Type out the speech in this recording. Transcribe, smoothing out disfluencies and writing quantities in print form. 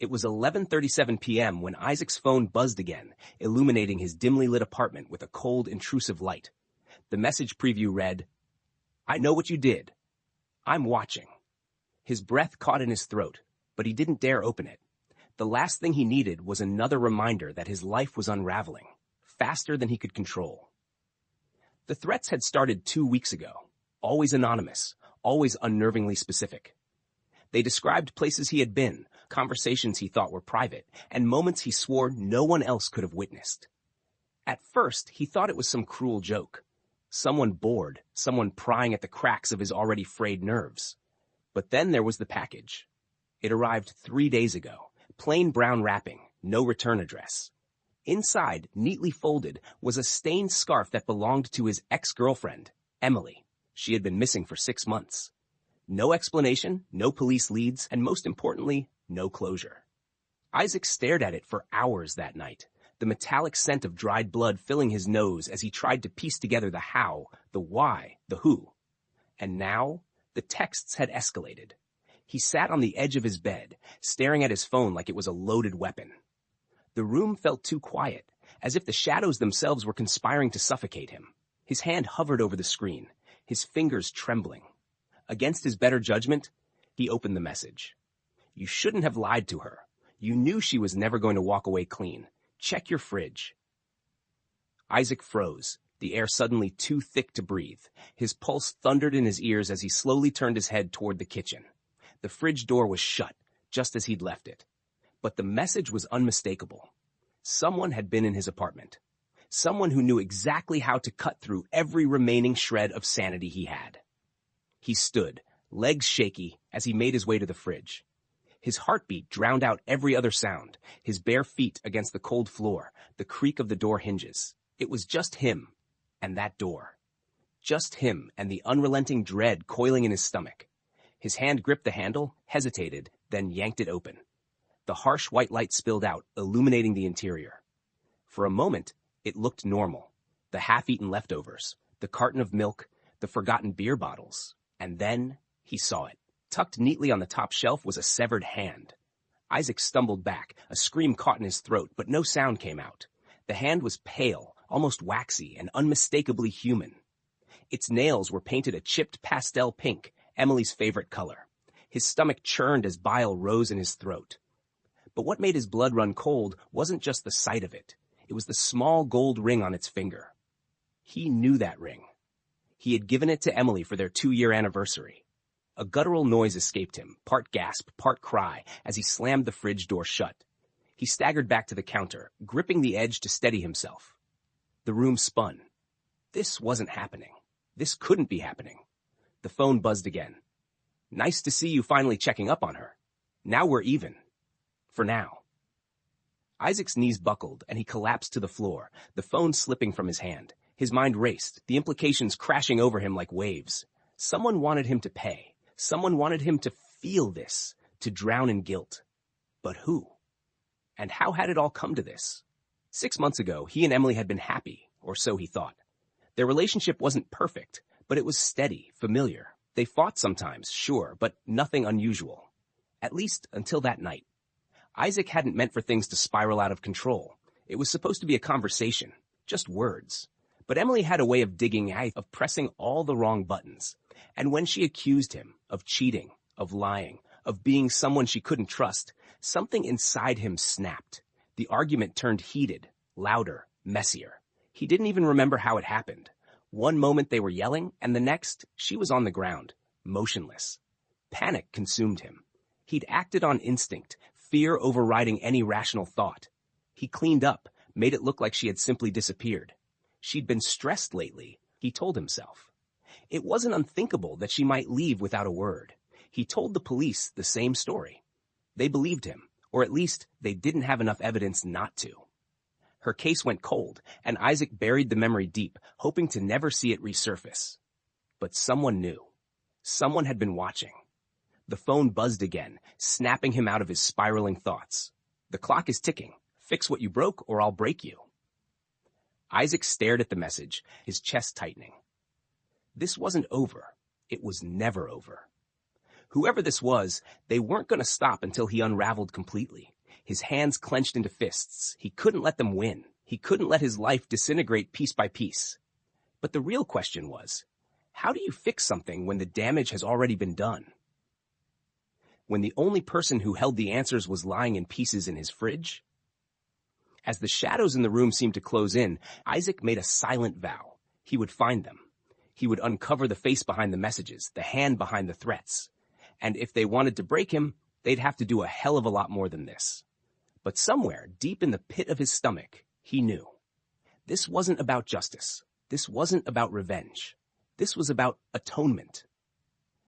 It was 11:37 p.m. when Isaac's phone buzzed again, illuminating his dimly lit apartment with a cold, intrusive light. The message preview read, "I know what you did. I'm watching." His breath caught in his throat, but he didn't dare open it. The last thing he needed was another reminder that his life was unraveling, faster than he could control. The threats had started 2 weeks ago, always anonymous, always unnervingly specific. They described places he had been, conversations he thought were private, and moments he swore no one else could have witnessed. At first, he thought it was some cruel joke. Someone bored, someone prying at the cracks of his already frayed nerves. But then there was the package. It arrived 3 days ago, plain brown wrapping, no return address. Inside, neatly folded, was a stained scarf that belonged to his ex-girlfriend, Emily. She had been missing for 6 months. No explanation, no police leads, and most importantly, no closure. Isaac stared at it for hours that night, the metallic scent of dried blood filling his nose as he tried to piece together the how, the why, the who. And now, the texts had escalated. He sat on the edge of his bed, staring at his phone like it was a loaded weapon. The room felt too quiet, as if the shadows themselves were conspiring to suffocate him. His hand hovered over the screen, his fingers trembling. Against his better judgment, he opened the message. "You shouldn't have lied to her. You knew she was never going to walk away clean. Check your fridge." Isaac froze, the air suddenly too thick to breathe. His pulse thundered in his ears as he slowly turned his head toward the kitchen. The fridge door was shut, just as he'd left it. But the message was unmistakable. Someone had been in his apartment. Someone who knew exactly how to cut through every remaining shred of sanity he had. He stood, legs shaky, as he made his way to the fridge. His heartbeat drowned out every other sound, his bare feet against the cold floor, the creak of the door hinges. It was just him, and that door. Just him and the unrelenting dread coiling in his stomach. His hand gripped the handle, hesitated, then yanked it open. The harsh white light spilled out, illuminating the interior. For a moment, it looked normal. The half-eaten leftovers, the carton of milk, the forgotten beer bottles. And then he saw it. Tucked neatly on the top shelf was a severed hand. Isaac stumbled back, a scream caught in his throat, but no sound came out. The hand was pale, almost waxy, and unmistakably human. Its nails were painted a chipped pastel pink, Emily's favorite color. His stomach churned as bile rose in his throat. But what made his blood run cold wasn't just the sight of it. It was the small gold ring on its finger. He knew that ring. He had given it to Emily for their 2-year anniversary. A guttural noise escaped him, part gasp, part cry, as he slammed the fridge door shut. He staggered back to the counter, gripping the edge to steady himself. The room spun. This wasn't happening. This couldn't be happening. The phone buzzed again. "Nice to see you finally checking up on her. Now we're even. For now." Isaac's knees buckled, and he collapsed to the floor, the phone slipping from his hand. His mind raced, the implications crashing over him like waves. Someone wanted him to pay. Someone wanted him to feel this, to drown in guilt. But who? And how had it all come to this? 6 months ago, he and Emily had been happy, or so he thought. Their relationship wasn't perfect, but it was steady, familiar. They fought sometimes, sure, but nothing unusual. At least until that night. Isaac hadn't meant for things to spiral out of control. It was supposed to be a conversation, just words. But Emily had a way of digging out, of pressing all the wrong buttons. And when she accused him of cheating, of lying, of being someone she couldn't trust, something inside him snapped. The argument turned heated, louder, messier. He didn't even remember how it happened. One moment they were yelling, and the next, she was on the ground, motionless. Panic consumed him. He'd acted on instinct, fear overriding any rational thought. He cleaned up, made it look like she had simply disappeared. She'd been stressed lately, he told himself. It wasn't unthinkable that she might leave without a word. He told the police the same story. They believed him, or at least they didn't have enough evidence not to. Her case went cold, and Isaac buried the memory deep, hoping to never see it resurface. But someone knew. Someone had been watching. The phone buzzed again, snapping him out of his spiraling thoughts. "The clock is ticking. Fix what you broke, or I'll break you." Isaac stared at the message, his chest tightening. This wasn't over. It was never over. Whoever this was, they weren't going to stop until he unraveled completely. His hands clenched into fists. He couldn't let them win. He couldn't let his life disintegrate piece by piece. But the real question was, how do you fix something when the damage has already been done? When the only person who held the answers was lying in pieces in his fridge? As the shadows in the room seemed to close in, Isaac made a silent vow. He would find them. He would uncover the face behind the messages, the hand behind the threats. And if they wanted to break him, they'd have to do a hell of a lot more than this. But somewhere, deep in the pit of his stomach, he knew. This wasn't about justice. This wasn't about revenge. This was about atonement.